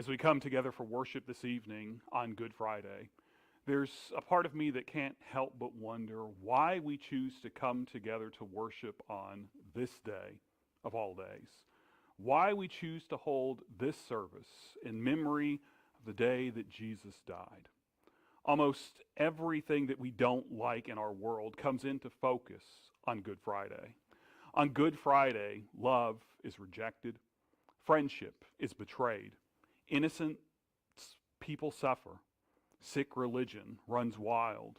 we come together for worship this evening on Good Friday, there's a part of me that can't help but wonder why we choose to come together to worship on this day of all days. Why we choose to hold this service in memory of the day that Jesus died. Almost everything that we don't like in our world comes into focus on Good Friday. On Good Friday, love is rejected, friendship is betrayed, innocent people suffer, sick religion runs wild,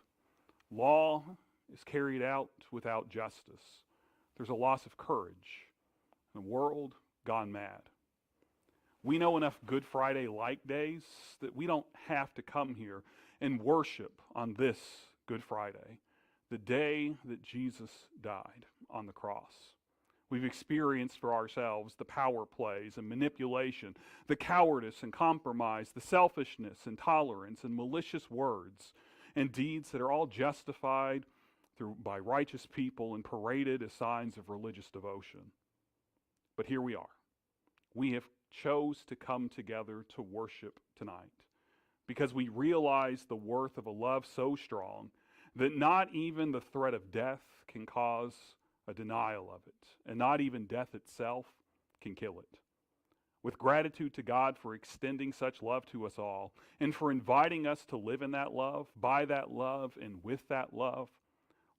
law is carried out without justice. There's a loss of courage, and the world gone mad. We know enough Good Friday-like days that we don't have to come here and worship on this Good Friday, the day that Jesus died on the cross. We've experienced for ourselves the power plays and manipulation, the cowardice and compromise, the selfishness, intolerance, and malicious words and deeds that are all justified by righteous people and paraded as signs of religious devotion. But here we are. We have chose to come together to worship tonight because we realize the worth of a love so strong that not even the threat of death can cause a denial of it, and not even death itself can kill it. With gratitude to God for extending such love to us all, and for inviting us to live in that love, by that love, and with that love,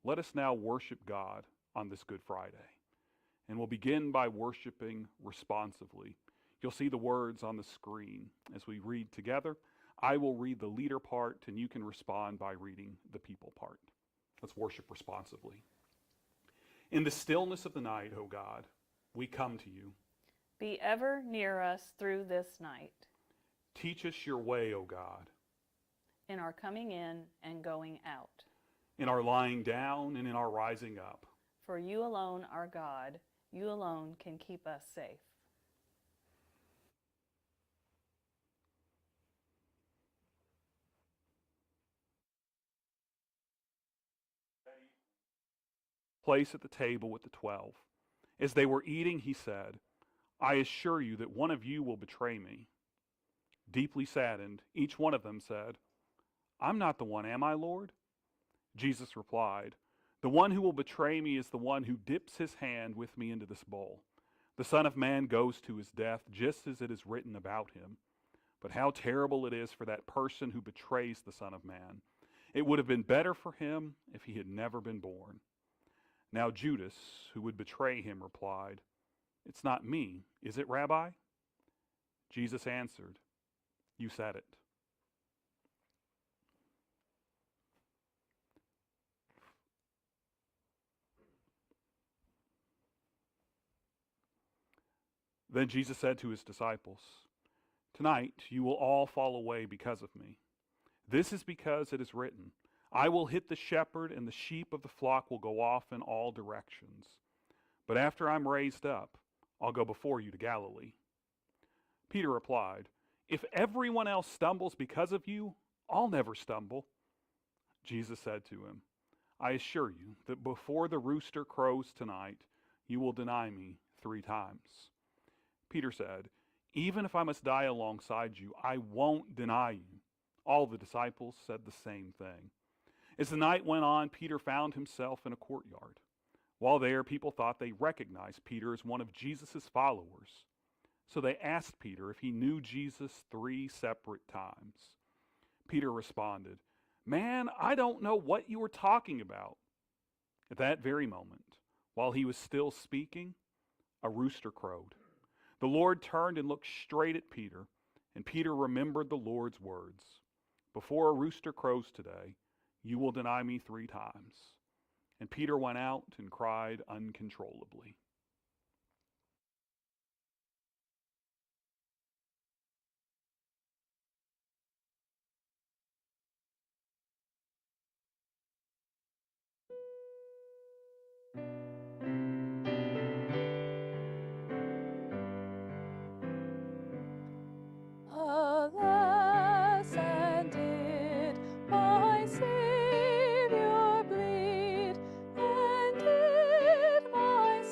let us now worship God on this Good Friday. And we'll begin by worshiping responsively. You'll see the words on the screen as we read together. I will read the leader part, and you can respond by reading the people part. Let's worship responsively. In the stillness of the night, O God, we come to you. Be ever near us through this night. Teach us your way, O God. In our coming in and going out. In our lying down and in our rising up. For you alone are God. You alone can keep us safe. Place at the table with the 12. As they were eating, he said, I assure you that one of you will betray me. Deeply saddened, each one of them said, I'm not the one, am I, Lord? Jesus replied, the one who will betray me is the one who dips his hand with me into this bowl. The Son of Man goes to his death just as it is written about him. But how terrible it is for that person who betrays the Son of Man. It would have been better for him if he had never been born. Now Judas, who would betray him, replied, It's not me, is it, Rabbi? Jesus answered, You said it. Then Jesus said to his disciples, Tonight you will all fall away because of me. This is because it is written, I will hit the shepherd, and the sheep of the flock will go off in all directions. But after I'm raised up, I'll go before you to Galilee. Peter replied, If everyone else stumbles because of you, I'll never stumble. Jesus said to him, I assure you that before the rooster crows tonight, you will deny me 3 times. Peter said, Even if I must die alongside you, I won't deny you. All the disciples said the same thing. As the night went on, Peter found himself in a courtyard. While there, people thought they recognized Peter as one of Jesus' followers. So they asked Peter if he knew Jesus 3 separate times. Peter responded, Man, I don't know what you were talking about. At that very moment, while he was still speaking, a rooster crowed. The Lord turned and looked straight at Peter, and Peter remembered the Lord's words. Before a rooster crows today, you will deny me 3 times. And Peter went out and cried uncontrollably. Alas, and did my Savior bleed, and did my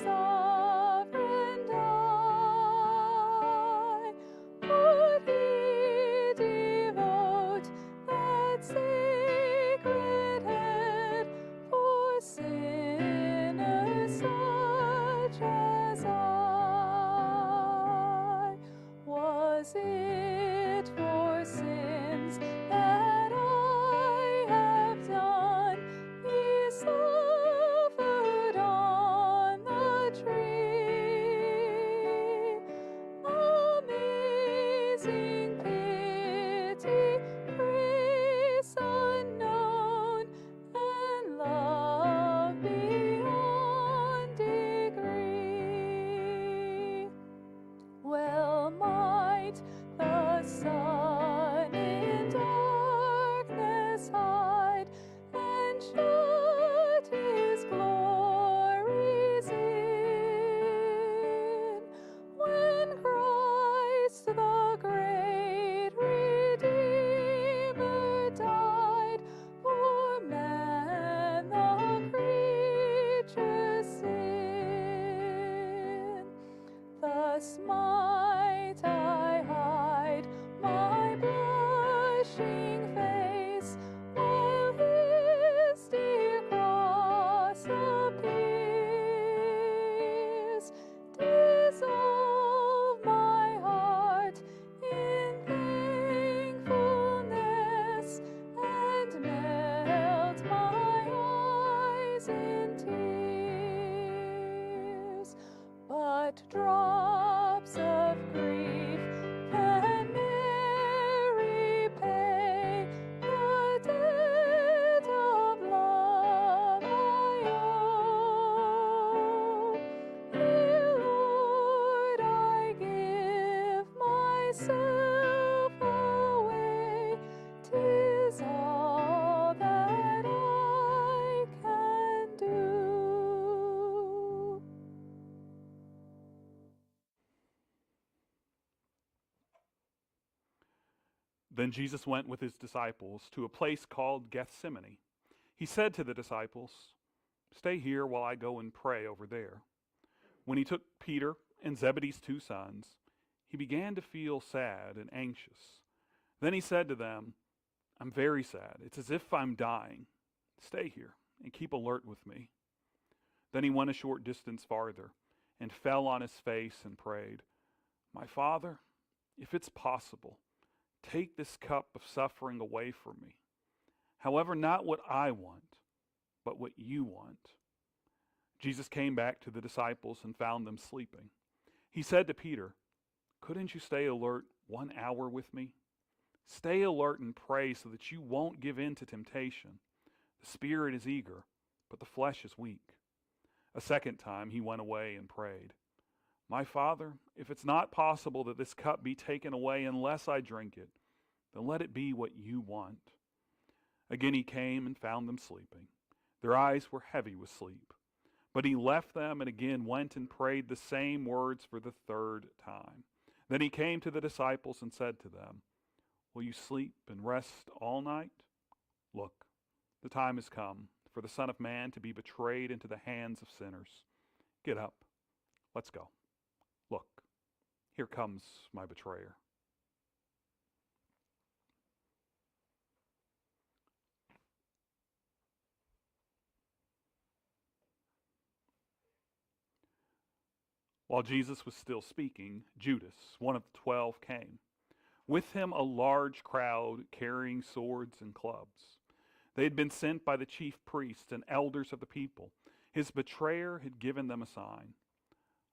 amazing pity, grace unknown, and love beyond degree. Well might the sun in darkness hide, and shut his glories in, when Christ the great Redeemer died for man, the creature's sin. Thus might I hide my blushing face, while his dear cross appears, dissolve my heart in thankfulness, and melt my eyes in tears. But drops of grief can ne'er repay the debt of love I owe. Dear Lord, I give myself away, 'tis all that I can do. Then Jesus went with his disciples to a place called Gethsemane. He said to the disciples, "Stay here while I go and pray over there." When he took Peter and Zebedee's 2 sons, he began to feel sad and anxious. Then he said to them, "I'm very sad. It's as if I'm dying. Stay here and keep alert with me." Then he went a short distance farther and fell on his face and prayed, "My Father, if it's possible, take this cup of suffering away from me. However, not what I want, but what you want." Jesus came back to the disciples and found them sleeping. He said to Peter, "Couldn't you stay alert 1 hour with me? Stay alert and pray so that you won't give in to temptation. The spirit is eager, but the flesh is weak." A second time he went away and prayed, "My Father, if it's not possible that this cup be taken away unless I drink it, then let it be what you want." Again he came and found them sleeping. Their eyes were heavy with sleep. But he left them and again went and prayed the same words for the 3rd time. Then he came to the disciples and said to them, "Will you sleep and rest all night? Look, the time has come for the Son of Man to be betrayed into the hands of sinners. Get up, let's go. Look, here comes my betrayer." While Jesus was still speaking, Judas, one of the 12, came. With him a large crowd carrying swords and clubs. They had been sent by the chief priests and elders of the people. His betrayer had given them a sign: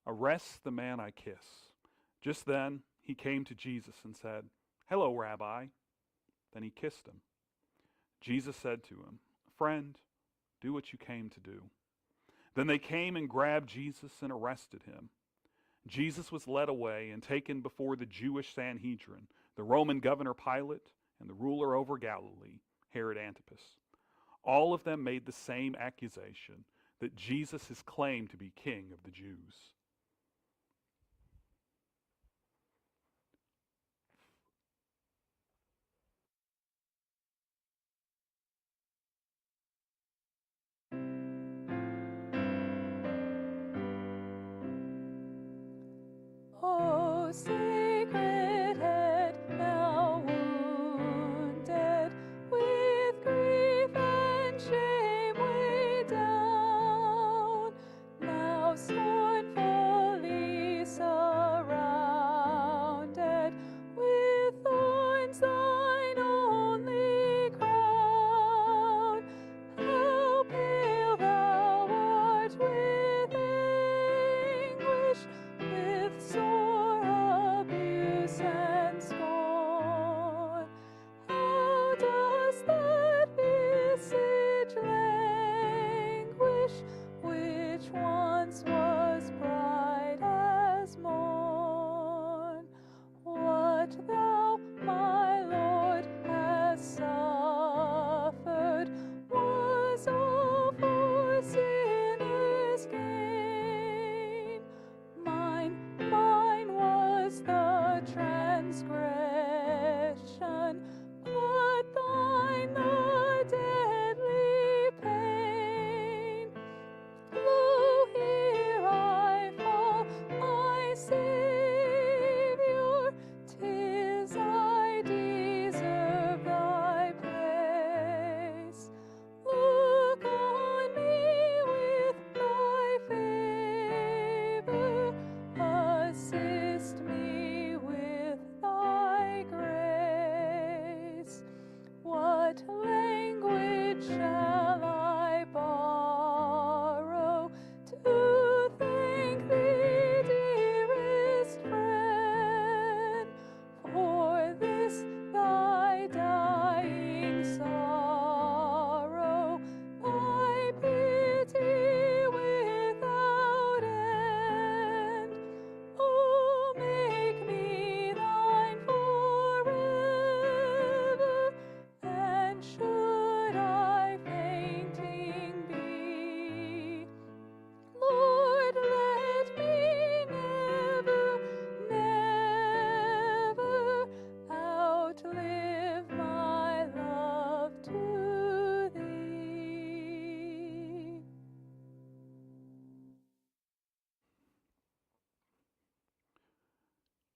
"Arrest the man I kiss." Just then he came to Jesus and said, "Hello, Rabbi." Then he kissed him. Jesus said to him, "Friend, do what you came to do." Then they came and grabbed Jesus and arrested him. Jesus was led away and taken before the Jewish Sanhedrin, the Roman governor Pilate, and the ruler over Galilee, Herod Antipas. All of them made the same accusation, that Jesus is claimed to be king of the Jews. O sacred head, now wounded, with grief and shame weighed down, now scornfully surrounded, with thorns thine only crown. How pale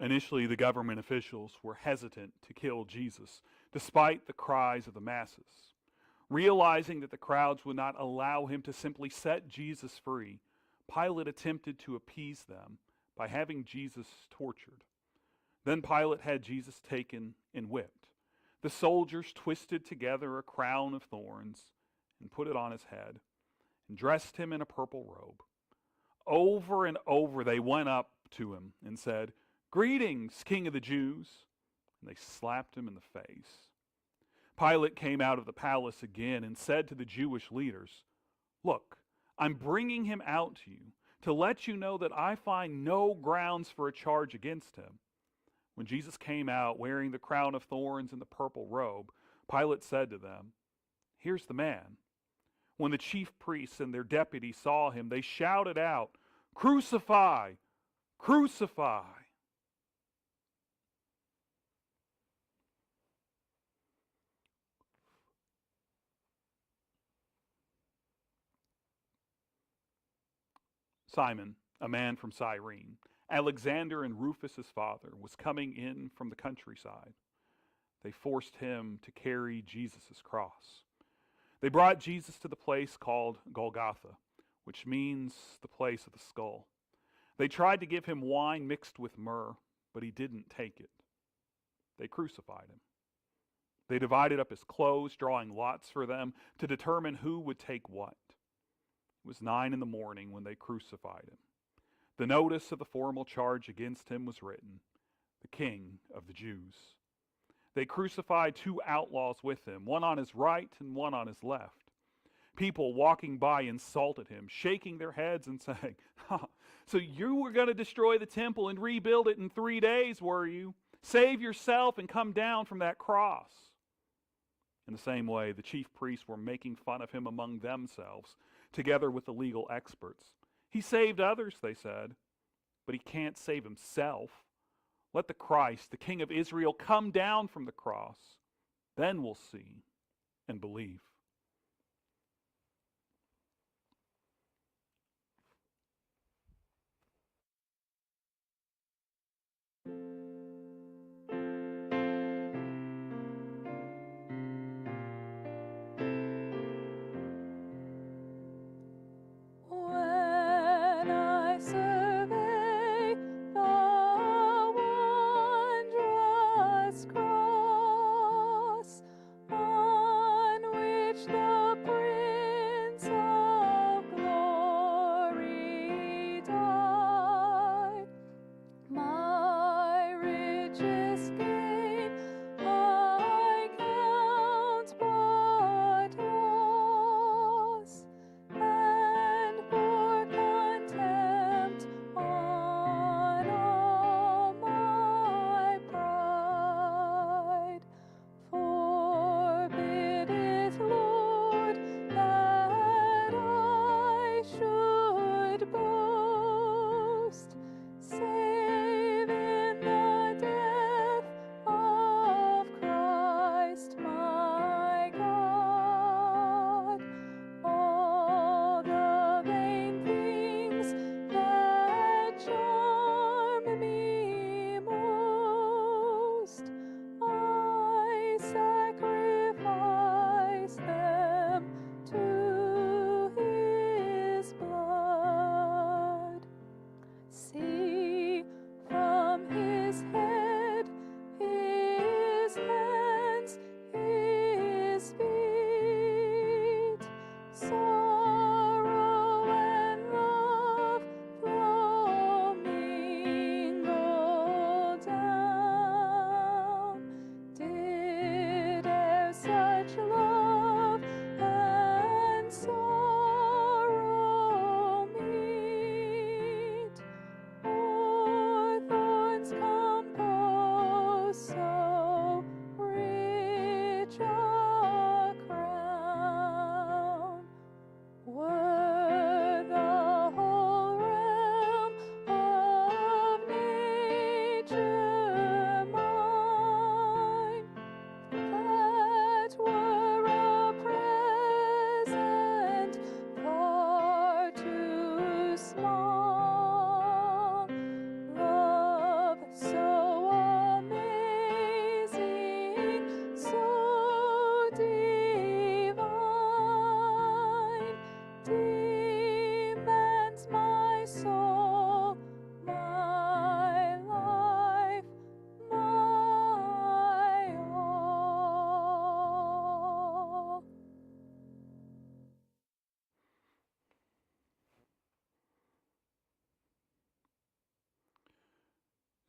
Initially, the government officials were hesitant to kill Jesus, despite the cries of the masses. Realizing that the crowds would not allow him to simply set Jesus free, Pilate attempted to appease them by having Jesus tortured. Then Pilate had Jesus taken and whipped. The soldiers twisted together a crown of thorns and put it on his head and dressed him in a purple robe. Over and over they went up to him and said, "Greetings, King of the Jews," and they slapped him in the face. Pilate came out of the palace again and said to the Jewish leaders, "Look, I'm bringing him out to you to let you know that I find no grounds for a charge against him." When Jesus came out wearing the crown of thorns and the purple robe, Pilate said to them, "Here's the man." When the chief priests and their deputies saw him, they shouted out, "Crucify! Crucify!" Simon, a man from Cyrene, Alexander and Rufus' father, was coming in from the countryside. They forced him to carry Jesus' cross. They brought Jesus to the place called Golgotha, which means the place of the skull. They tried to give him wine mixed with myrrh, but he didn't take it. They crucified him. They divided up his clothes, drawing lots for them to determine who would take what. It was 9 a.m. when they crucified him. The notice of the formal charge against him was written, "The King of the Jews." They crucified 2 outlaws with him, one on his right and one on his left. People walking by insulted him, shaking their heads and saying, "So you were going to destroy the temple and rebuild it in 3 days, were you? Save yourself and come down from that cross." In the same way, the chief priests were making fun of him among themselves, together with the legal experts. "He saved others," they said, "but he can't save himself. Let the Christ, the King of Israel, come down from the cross. Then we'll see and believe." When I survey the wondrous cross on which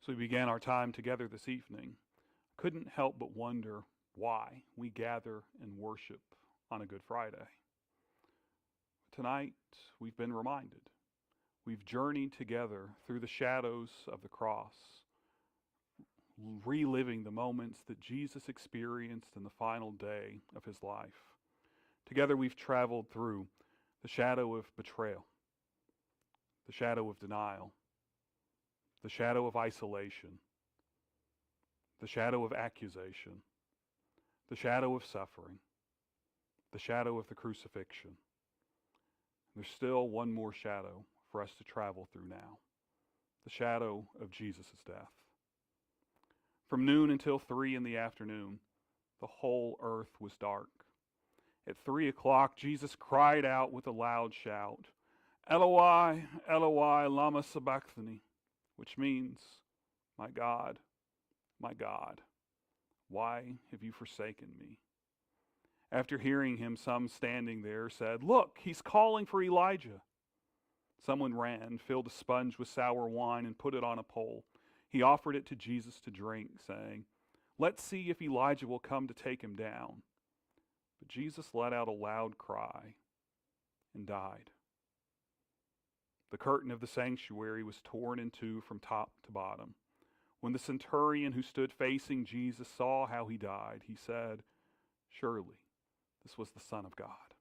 As we began our time together this evening, I couldn't help but wonder why we gather and worship on a Good Friday. Tonight, we've been reminded. We've journeyed together through the shadows of the cross, reliving the moments that Jesus experienced in the final day of his life. Together we've traveled through the shadow of betrayal, the shadow of denial, the shadow of isolation, the shadow of accusation, the shadow of suffering, the shadow of the crucifixion. There's still one more shadow for us to travel through now, the shadow of Jesus' death. From noon until 3 in the afternoon, the whole earth was dark. At 3 o'clock, Jesus cried out with a loud shout, "Eloi, Eloi, lama sabachthani," which means, my God, why have you forsaken me?" After hearing him, some standing there said, "Look, he's calling for Elijah." Someone ran, filled a sponge with sour wine, and put it on a pole. He offered it to Jesus to drink, saying, "Let's see if Elijah will come to take him down." But Jesus let out a loud cry and died. The curtain of the sanctuary was torn in two from top to bottom. When the centurion who stood facing Jesus saw how he died, he said, "Surely this was the Son of God."